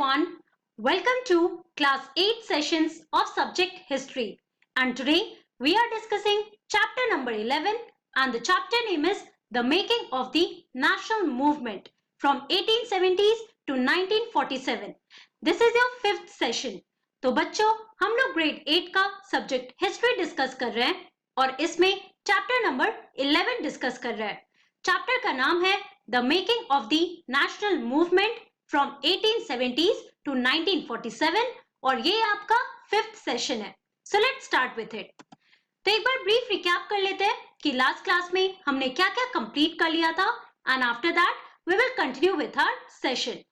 everyone. Welcome to class 8 sessions of subject history. And today we are discussing chapter number 11 and the chapter name is The Making of the National Movement from 1870s to 1947. This is your fifth session. तो बच्चों हम लोग grade 8 का subject history discuss कर रहे हैं और इसमें चैप्टर नंबर 11 डिस्कस कर रहे हैं. चैप्टर का नाम है the making of the national movement from 1870s to 1947 और ये आपका फिफ्थ सेशन है. So let's start with it. तो एक बार ब्रीफ रिकैप कर लेते हैं कि लास्ट क्लास में हमने क्या क्या कंप्लीट कर लिया था and after that we will continue with our session.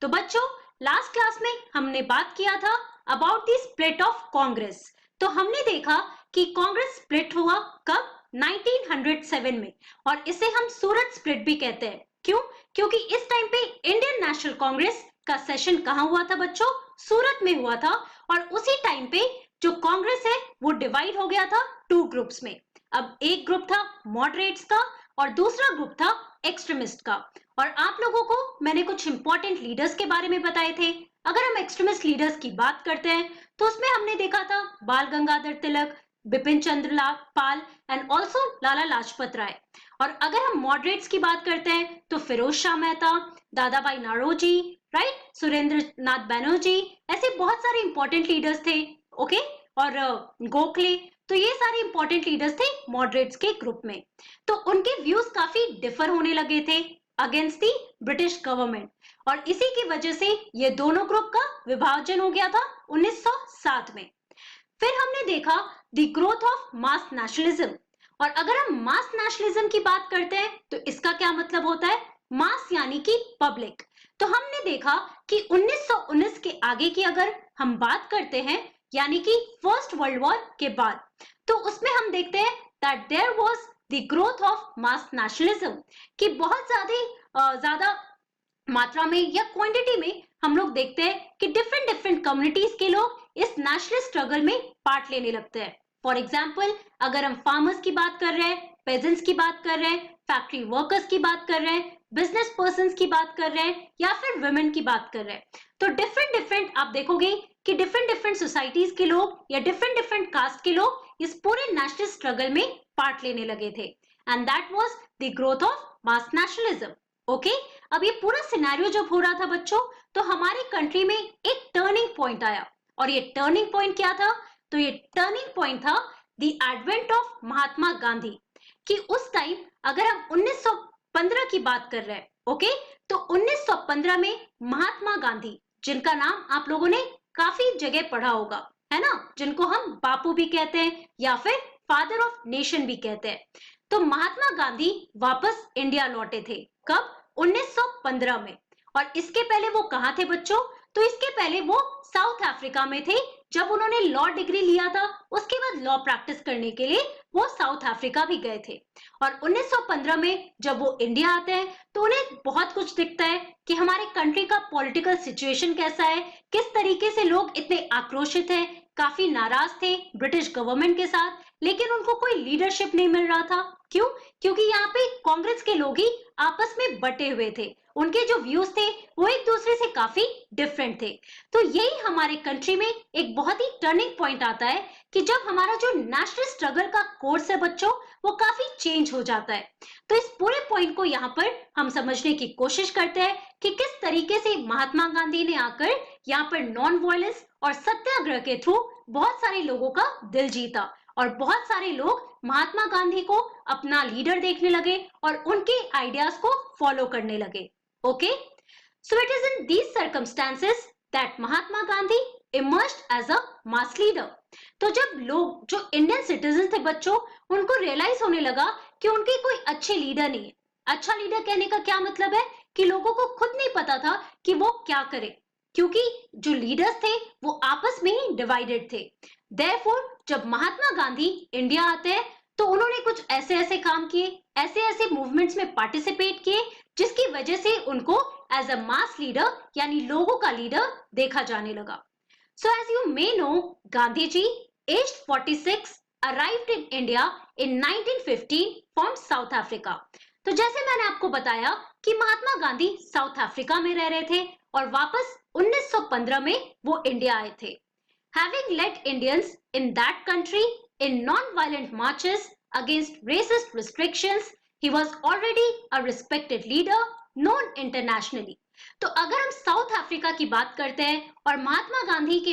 तो बच्चों लास्ट क्लास में हमने बात किया था about the split of Congress. तो हमने देखा कि कांग्रेस स्प्लिट हुआ कब 1907 में और इसे हम सूरत स्प्लिट भी कहते हैं. क्यों? क्योंकि इस टाइम पे इंडियन नेशनल कांग्रेस का सेशन कहां हुआ था बच्चों? सूरत में हुआ था. और उसी टाइम पे जो कांग्रेस है वो डिवाइड हो गया था टू ग्रुप्स में. अब एक ग्रुप था मॉडरेट्स का और दूसरा ग्रुप था एक्सट्रीमिस्ट का. और आप लोगों को मैंने कुछ इंपॉर्टेंट लीडर्स के बारे में बताए थे. अगर हम एक्सट्रीमिस्ट लीडर्स की बात करते हैं तो उसमें हमने देखा था बाल गंगाधर तिलक, बिपिन चंद्र पाल एंड ऑल्सो लाला लाजपत राय. और अगर हम मॉडरेट्स की बात करते हैं तो फिरोज शाह मेहता, दादा भाई नारोजी, राइट, सुरेंद्र नाथ बैनर्जी, ऐसे बहुत सारे इंपॉर्टेंट लीडर्स थे. ओके और गोखले. तो ये सारे इंपॉर्टेंट लीडर्स थे मॉडरेट्स के ग्रुप में. तो उनके व्यूज काफी डिफर होने लगे थे अगेंस्ट दी ब्रिटिश गवर्नमेंट और इसी की वजह से ये दोनों ग्रुप का विभाजन हो गया था 1907 में. फिर हमने देखा the growth of mass nationalism. और अगर हम मास नेशनलिज्म की बात करते हैं तो इसका क्या मतलब होता है? मास यानी कि पब्लिक. तो हमने देखा कि 1919 के आगे की अगर हम बात करते हैं यानी कि फर्स्ट वर्ल्ड वॉर के बाद, तो उसमें हम देखते हैं that there was the growth of mass nationalism कि बहुत ज्यादा मात्रा में या क्वांटिटी में हम लोग देखते हैं कि डिफरेंट कम्युनिटीज के लोग इस नेशनल स्ट्रगल में पार्ट लेने लगते हैं. फॉर एग्जाम्पल अगर हम फार्मर्स की बात कर रहे हैं, पेजेंट्स की बात कर रहे हैं, फैक्ट्री वर्कर्स की बात कर रहे हैं, बिजनेस पर्संस की बात कर रहे हैं या फिर वुमेन की बात कर रहे हैं, तो डिफरेंट आप देखोगे कि डिफरेंट सोसाइटीज के लोग या डिफरेंट कास्ट के लोग इस पूरे नेशनल स्ट्रगल में पार्ट लेने लगे थे. And that was the growth of mass nationalism. Okay अब ये पूरा सिनेरियो जब हो रहा था बच्चों तो हमारी कंट्री में एक टर्निंग पॉइंट आया. और ये टर्निंग पॉइंट क्या था? तो ये टर्निंग पॉइंट था the advent of Mahatma Gandhi. कि उस टाइम अगर हम 1915 की बात कर रहे हैं, ओके, तो 1915 में महात्मा गांधी, जिनका नाम आप लोगों ने काफी जगह पढ़ा होगा, है ना, जिनको हम बापू भी कहते हैं या फिर फादर ऑफ नेशन भी कहते हैं. तो महात्मा गांधी वापस इंडिया लौटे थे. कब? 1915 में. और इसके पहले वो कहाँ थे बच्चों? तो इसके पहले वो साउथ अफ्रीका में थे. जब उन्होंने लॉ डिग्री लिया था उसके बाद लॉ प्रैक्टिस करने के लिए वो साउथ अफ्रीका भी गए थे. और 1915 में जब वो इंडिया आते हैं तो उन्हें बहुत कुछ दिखता है कि हमारे कंट्री का पॉलिटिकल सिचुएशन कैसा है, किस तरीके से लोग इतने आक्रोशित हैं, काफी नाराज थे ब्रिटिश गवर्नमेंट के साथ, लेकिन उनको कोई लीडरशिप नहीं मिल रहा था. क्यों? क्योंकि यहाँ पे कांग्रेस के लोग ही आपस में बटे हुए थे. उनके जो व्यूज थे वो एक दूसरे से काफी डिफरेंट थे. तो यही हमारे कंट्री में एक बहुत ही टर्निंग पॉइंट आता है कि जब हमारा जो नेशनल स्ट्रगल का कोर्स है बच्चों वो काफी चेंज हो जाता है. तो इस पूरे पॉइंट को यहाँ पर हम समझने की कोशिश करते हैं कि किस तरीके से महात्मा गांधी ने आकर यहाँ पर नॉन वायलेंस और सत्याग्रह के थ्रू बहुत सारे लोगों का दिल जीता और बहुत सारे लोग महात्मा गांधी को अपना लीडर देखने लगे और उनके आइडियाज को फॉलो करने लगे. Okay so it is in these circumstances that Mahatma Gandhi emerged as a mass leader. तो जब लोग जो इंडियन सिटीजन थे बच्चों उनको रियलाइज होने लगा कि उनके कोई अच्छे लीडर नहीं है. अच्छा लीडर कहने का क्या मतलब है कि लोगों को खुद नहीं पता था कि वो क्या करे, क्योंकि जो लीडर्स थे वो आपस में ही डिवाइडेड थे. Therefore, जब महात्मा गांधी इंडिया आते हैं तो उन्होंने कुछ ऐसे काम किए, ऐसे मूवमेंट्स में पार्टिसिपेट किए जिसकी वजह से उनको एज अ मास लीडर यानी लोगों का लीडर देखा जाने लगा. So as you may know Gandhi ji aged 46 arrived in India in 1915 from South Africa. तो जैसे मैंने आपको बताया कि महात्मा गांधी साउथ अफ्रीका में रह रहे थे और वापस 1915 में वो इंडिया आए थे। Having led Indians in that country in non-violent marches against racist restrictions, he was already a respected leader known internationally. तो अगर हम साउथ अफ्रीका की बात करते हैं और महात्मा गांधी का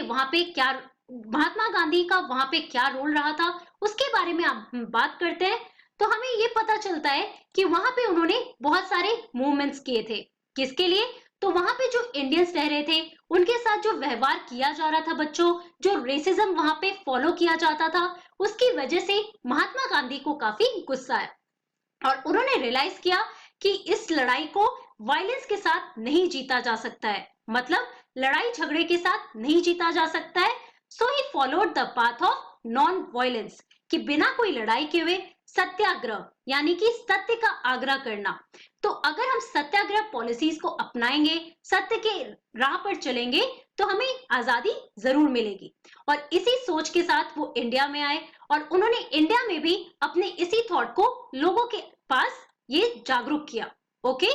वहां पे क्या रोल रहा था उसके बारे में हम बात करते हैं, तो हमें ये पता चलता है कि वहां पे उन्होंने बहुत सारे मूवमेंट्स किए थे। किसके लिए? तो वहां पे जो इंडियंस रह रहे थे उनके साथ जो व्यवहार किया जा रहा था बच्चों, जो रेसिज्म वहां पे फॉलो किया जाता था, उसकी वजह से महात्मा गांधी को काफी गुस्सा आया और उन्होंने रियलाइज किया कि इस लड़ाई को वायलेंस के साथ नहीं जीता जा सकता है, मतलब लड़ाई झगड़े के साथ नहीं जीता जा सकता है। So he followed the path of non violence, कि बिना कोई लड़ाई के हुए सत्याग्रह यानी कि सत्य का आग्रह करना। तो अगर हम सत्याग्रह पॉलिसीज को अपनाएंगे, सत्य के राह पर चलेंगे, तो हमें आजादी जरूर मिलेगी। और इसी सोच के साथ वो इंडिया में आए और उन्होंने इंडिया में भी अपने इसी थॉट को लोगों के पास ये जागरूक किया। Okay,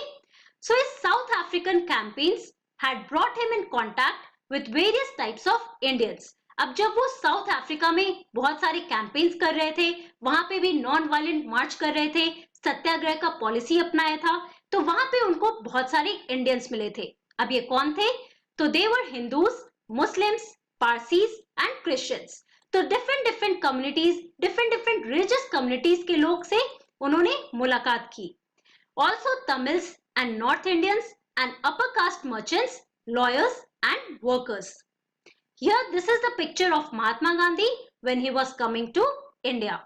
so his South African campaigns had brought him in contact with various types of Indians. अब जब वो साउथ अफ्रीका में बहुत सारे कैंपेन्स कर रहे थे, वहां पे भी नॉन वायलेंट मार्च कर रहे थे, सत्याग्रह का पॉलिसी अपनाया था, तो वहां पे उनको बहुत सारे इंडियंस मिले थे। अब ये कौन थे? तो they were Hindus, Muslims, Parsis and Christians. तो different communities, different religious communities के लोग से उन्होंने मुलाकात की। Also Tamils and North Indians and upper caste merchants, lawyers and workers. Here this is the picture of Mahatma Gandhi when he was coming to India.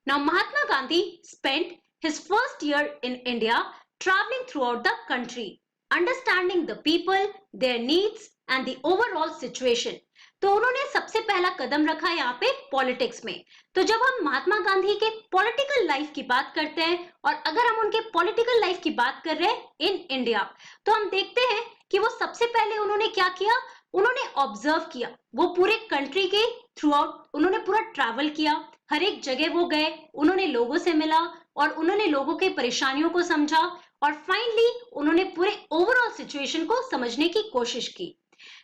Now Mahatma Gandhi spent his first year in India traveling throughout the country, understanding the people, their needs and the overall situation. तो उन्होंने सबसे पहला कदम रखा यहाँ पे politics में। तो जब हम महात्मा गांधी के पॉलिटिकल लाइफ की बात करते हैं और अगर हम उनके पॉलिटिकल लाइफ की बात कर रहे हैं इन इंडिया, तो हम देखते हैं कि वो सबसे पहले उन्होंने क्या किया, उन्होंने ऑब्जर्व किया। वो पूरे कंट्री के थ्रू आउट उन्होंने पूरा ट्रैवल किया, हर एक जगह वो गए, उन्होंने लोगों से मिला और उन्होंने लोगों के परेशानियों को समझा और फाइनली उन्होंने पूरे ओवरऑल सिचुएशन को समझने की कोशिश की।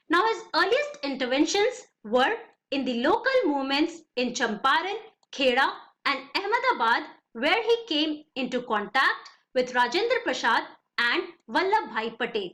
Now his earliest interventions were in the local movements in Champaran, Kheda and Ahmedabad, where he came into contact with Rajendra Prasad and Vallabh Bhai Patel.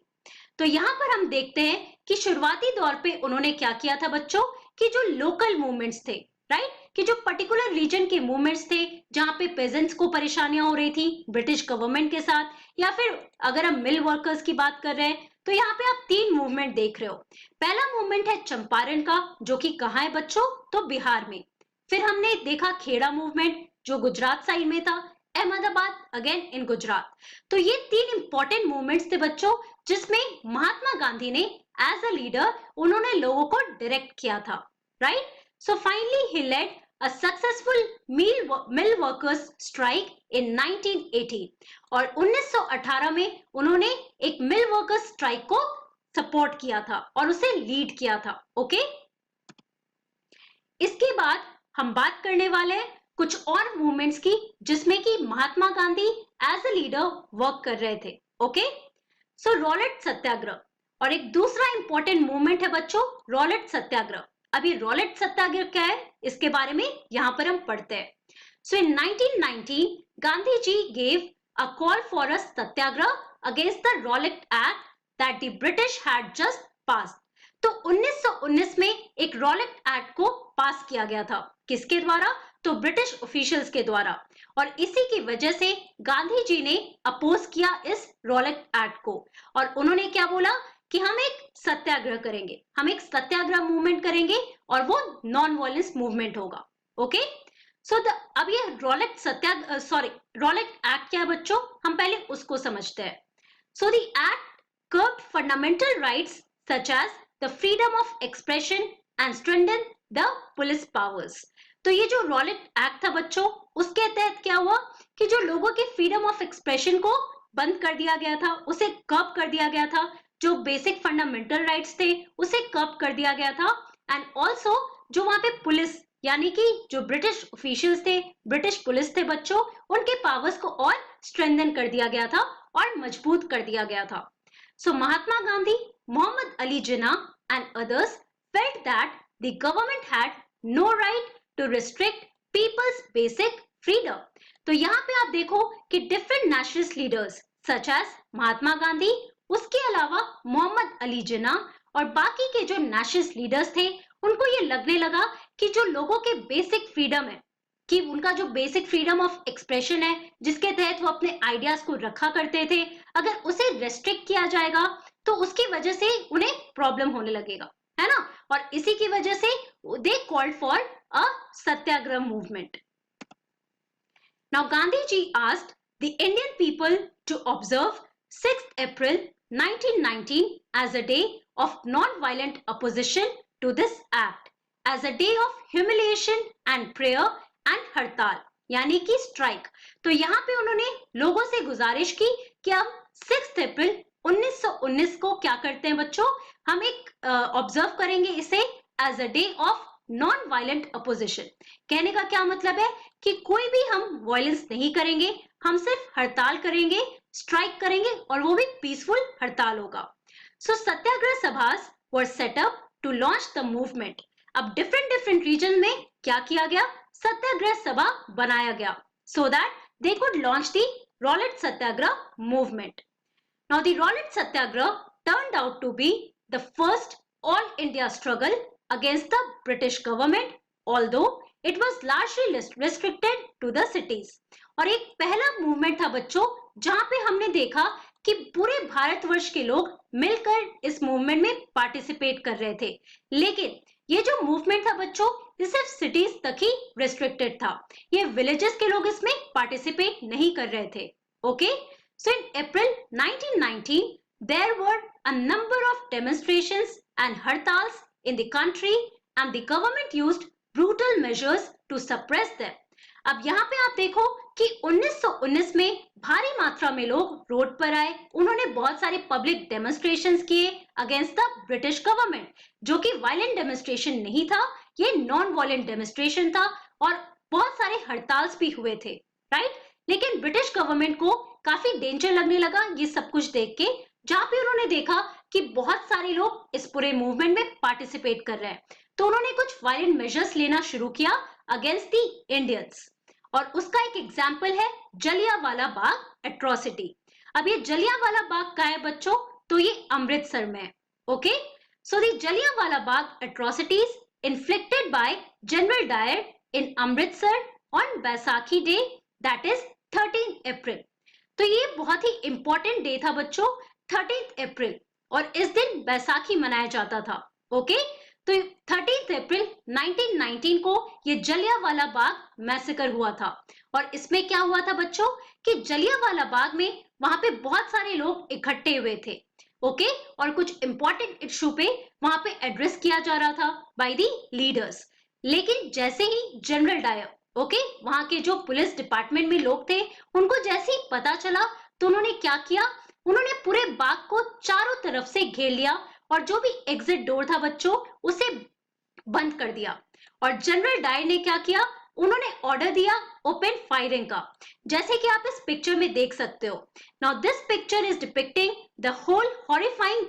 तो यहाँ पर हम देखते हैं कि शुरुआती दौर पे उन्होंने क्या किया था बच्चों, कि जो लोकल मूवमेंट्स थे, राइट, कि जो पर्टिकुलर रीजन के मूवमेंट्स थे जहाँ पे पेजेंट्स को परेशानियां हो रही थी ब्रिटिश गवर्नमेंट के साथ, या फिर अगर हम मिल वर्कर्स की बात कर रहे हैं, तो यहाँ पे आप तीन मूवमेंट देख रहे हो। पहला मूवमेंट है चंपारण का, जो कि कहाँ है बच्चों, तो बिहार में। फिर हमने देखा खेड़ा मूवमेंट जो गुजरात साइड में था, अहमदाबाद अगेन इन गुजरात। तो ये तीन इंपॉर्टेंट मूवमेंट्स थे बच्चों, जिसमें महात्मा गांधी ने एज अ लीडर उन्होंने लोगों को डायरेक्ट किया था, right. So finally he led a successful mill workers strike in 1918 और 1918 में उन्होंने एक मिल वर्कर्स स्ट्राइक को सपोर्ट किया था और उसे लीड किया था। ओके, इसके बाद हम बात करने वाले हैं कुछ और मूवमेंट्स की जिसमें कि Mahatma Gandhi as a leader work कर रहे थे। ओके, सो रॉलेट सत्याग्रह, और एक दूसरा इंपॉर्टेंट मूवमेंट है बच्चों रॉलेट सत्याग्रह। अभी रॉलेट सत्याग्रह क्या है इसके बारे में यहाँ पर हम पढ़ते हैं। So in 1919 Gandhi ji gave a call for a satyagraha against the Rowlatt Act that the British had just passed. तो 1919 में एक रॉलेट एक्ट को पास किया गया था, किसके द्वारा, तो ब्रिटिश ऑफिशियल्स के द्वारा, और इसी की वजह से गांधी जी ने अपोज किया इस रॉलेट एक्ट को और उन्होंने क्या बोला कि हम एक सत्याग्रह करेंगे, हम एक सत्याग्रह मूवमेंट करेंगे और वो नॉन वायलेंस मूवमेंट होगा। ओके, सो अब ये रॉलेट एक्ट क्या है बच्चों, हम पहले उसको समझते हैं। So the act curbed fundamental rights such as the freedom of expression and strengthen the police powers. तो ये जो रॉलेट एक्ट था बच्चों, उसके तहत क्या हुआ कि जो लोगों के फ्रीडम ऑफ एक्सप्रेशन को बंद कर दिया गया था, उसे कर्ब कर दिया गया था, जो बेसिक फंडामेंटल राइट्स थे उसे कर्ब कर दिया गया था, एंड ऑल्सो जो वहां पे पुलिस यानी कि जो ब्रिटिश ऑफिशियल्स थे, ब्रिटिश पुलिस थे बच्चों, उनके पावर्स को और स्ट्रेंथन कर दिया गया था और मजबूत कर दिया गया था। So Mahatma Gandhi, Muhammad Ali Jinnah and others felt that the government had no right to restrict people's basic freedom. तो यहाँ पे आप देखो कि different nationalist leaders such as Mahatma Gandhi, उसके अलावा मोहम्मद अली जिन्ना और बाकी के जो नेशनलिस्ट लीडर्स थे, उनको ये लगने लगा कि जो लोगों के बेसिक फ्रीडम है, कि उनका जो बेसिक फ्रीडम ऑफ एक्सप्रेशन है, जिसके तहत वो अपने आइडियाज को रखा करते थे, अगर उसे रेस्ट्रिक्ट किया जाएगा तो उसकी वजह से उन्हें प्रॉब्लम होने लगेगा, है ना। और इसी की वजह से they called for a Satyagraha movement. Now Gandhi ji asked the Indian people to observe 6th April 1919 as a day of non-violent opposition to this act, as a day of humiliation and prayer and हड़ताल यानी कि strike. तो यहाँ पे उन्होंने लोगों से गुजारिश की कि हम 6 अप्रैल 1919 को क्या करते हैं बच्चों, हम एक ऑब्जर्व करेंगे इसे as a day of non violent opposition. कहने का क्या मतलब है कि कोई भी हम वायलेंस नहीं करेंगे, हम सिर्फ हड़ताल करेंगे, स्ट्राइक करेंगे और वो भी पीसफुल हड़ताल होगा। So satyagraha sabhas were set up to launch the movement. अब डिफरेंट रीजन में क्या किया गया, सत्याग्रह सभा बनाया गया so that they could launch the Rowlatt satyagraha movement. Now the Rowlatt satyagraha turned out to be the first all India struggle against the British government, although it was largely restricted to the cities। और एक पहला movement था बच्चों जहां पे हमने देखा कि पूरे भारतवर्ष के लोग मिलकर इस मूवमेंट में पार्टिसिपेट कर रहे थे, लेकिन ये जो मूवमेंट था बच्चों ये सिर्फ सिटीज तक ही रेस्ट्रिक्टेड था, ये विलेजेस के लोग इसमें पार्टिसिपेट नहीं कर रहे थे। Okay, so in April 1919 there were a number of demonstrations and hartals in the country and the government used brutal measures to suppress them। अब यहाँ पे आप देखो कि 1919 में भारी मात्रा में लोग रोड पर आए, उन्होंने बहुत सारे पब्लिक डेमोन्स्ट्रेशंस किए अगेंस्ट द ब्रिटिश गवर्नमेंट, जो कि वायलेंट डेमोन्स्ट्रेशन नहीं था, ये नॉन वायलेंट डेमोन्स्ट्रेशन था और बहुत सारे हड़ताल्स भी हुए थे, राइट। लेकिन ब्रिटिश गवर्नमेंट को काफी डेंजर लगने लगा ये सब कुछ देख के, जहां पे उन्होंने देखा कि बहुत सारे लोग इस पूरे मूवमेंट में पार्टिसिपेट कर रहे हैं, तो उन्होंने कुछ वायलेंट मेजर्स लेना शुरू किया अगेंस्ट द इंडियंस। और उसका एक एग्जांपल है जलियांवाला बाग एट्रोसिटी। अब ये जलियांवाला बाग का है बच्चों, तो ये अमृतसर में है। Okay, so the Jallianwala Bagh atrocities inflicted by general Dyer in Amritsar on Baisakhi day, that is 13 April. तो ये बहुत ही इंपॉर्टेंट डे था बच्चों, 13 अप्रैल, और इस दिन बैसाखी मनाया जाता था। ओके, तो 13 अप्रैल 1919 को ये जलियांवाला बाग मैसेकर हुआ था। और इसमें क्या हुआ था बच्चों कि जलियांवाला बाग में वहां पे बहुत सारे लोग इकट्ठे हुए थे। ओके, और कुछ इंपॉर्टेंट इशू पे वहां पे एड्रेस किया जा रहा था बाय द लीडर्स। लेकिन जैसे ही जनरल डायर, ओके, वहां के जो पुलिस डिपार्टमेंट में लोग थे, उनको जैसे ही पता चला तो उन्होंने क्या किया, उन्होंने पूरे बाग को चारों तरफ से घेर लिया और जो भी एग्जिट डोर था बच्चों उसे बंद कर दिया। और जनरल डायर ने क्या किया, उन्होंने ऑर्डर दिया ओपन फायरिंग का, जैसे कि आप इस पिक्चर में देख सकते हो। Now this picture is depicting the whole horrifying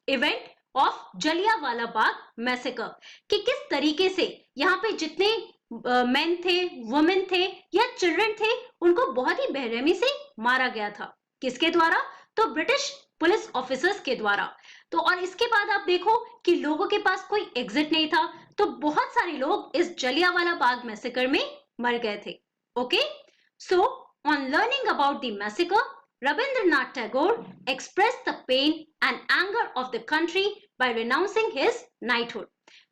event of Jallianwala Bagh massacre, कि किस तरीके से यहाँ पे जितने मेन थे, वुमेन थे या चिल्ड्रन थे, उनको बहुत ही बेरहमी से मारा गया था। किसके द्वारा, तो ब्रिटिश पुलिस ऑफिसर्स के द्वारा। तो और इसके बाद आप देखो कि लोगों के पास कोई एग्जिट नहीं था, तो बहुत सारे लोग इस जलियांवाला बाग मैसेकर में मर गए थे। Okay, so on learning about the massacre, Rabindranath Tagore expressed the pain and anger of the country by renouncing his knighthood।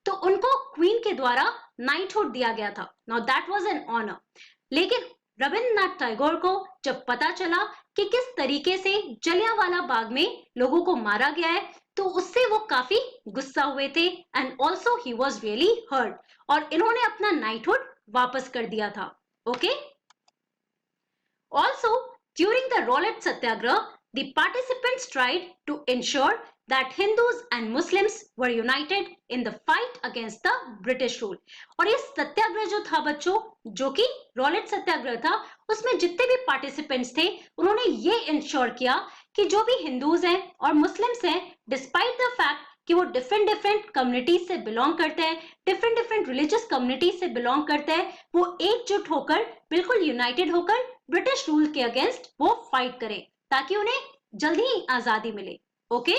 तो उनको क्वीन के द्वारा नाइटहुड दिया गया था। Now that was an honor। लेकिन रविंद्रनाथ टैगोर को जब पता चला कि किस तरीके से जलियांवाला बाग में लोगों को मारा गया है, तो उससे वो काफी गुस्सा हुए थे and also he was really hurt, और इन्होंने अपना नाइटहुड वापस कर दिया था। Okay, also during the Rowlatt Satyagrah, the participants tried to ensure that Hindus and Muslims were united in the fight against the British rule। और ये सत्याग्रह जो था बच्चों, जो कि रॉलेट सत्याग्रह था, उसमें जितने भी पार्टिसिपेंट्स थे, उन्होंने ये इंश्योर किया कि जो भी हिंदूज हैं और मुस्लिम्स हैं, डिस्पाइट द फैक्ट कि वो डिफरेंट कम्युनिटीज से बिलोंग करते हैं, डिफरेंट रिलीजियस कम्युनिटीज से बिलोंग करते हैं, वो एकजुट होकर, बिल्कुल यूनाइटेड होकर ब्रिटिश रूल के अगेंस्ट वो फाइट करें ताकि उन्हें जल्दी ही आजादी मिले। ओके,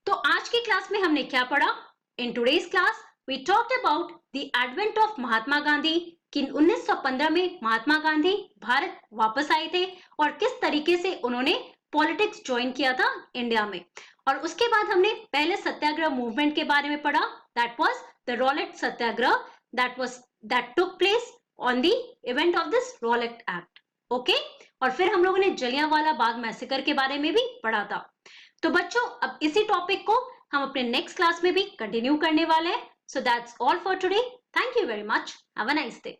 तो आज की क्लास में हमने क्या पढ़ा? In today's class we talked about the advent of Mahatma Gandhi कि 1915 में महात्मा गांधी भारत वापस आए थे और किस तरीके से उन्होंने पॉलिटिक्स ज्वाइन किया था इंडिया में। और उसके बाद हमने पहले सत्याग्रह मूवमेंट के बारे में पढ़ा, that was the Rowlatt Satyagraha, that took place on the event of this Rowlatt act. Okay, और फिर हम लोगों ने जलियांवाला बाग मैसेकर के बारे में भी पढ़ा था। तो बच्चों, अब इसी टॉपिक को हम अपने नेक्स्ट क्लास में भी कंटिन्यू करने वाले हैं। So that's all for today. Thank you very much. Have a nice day.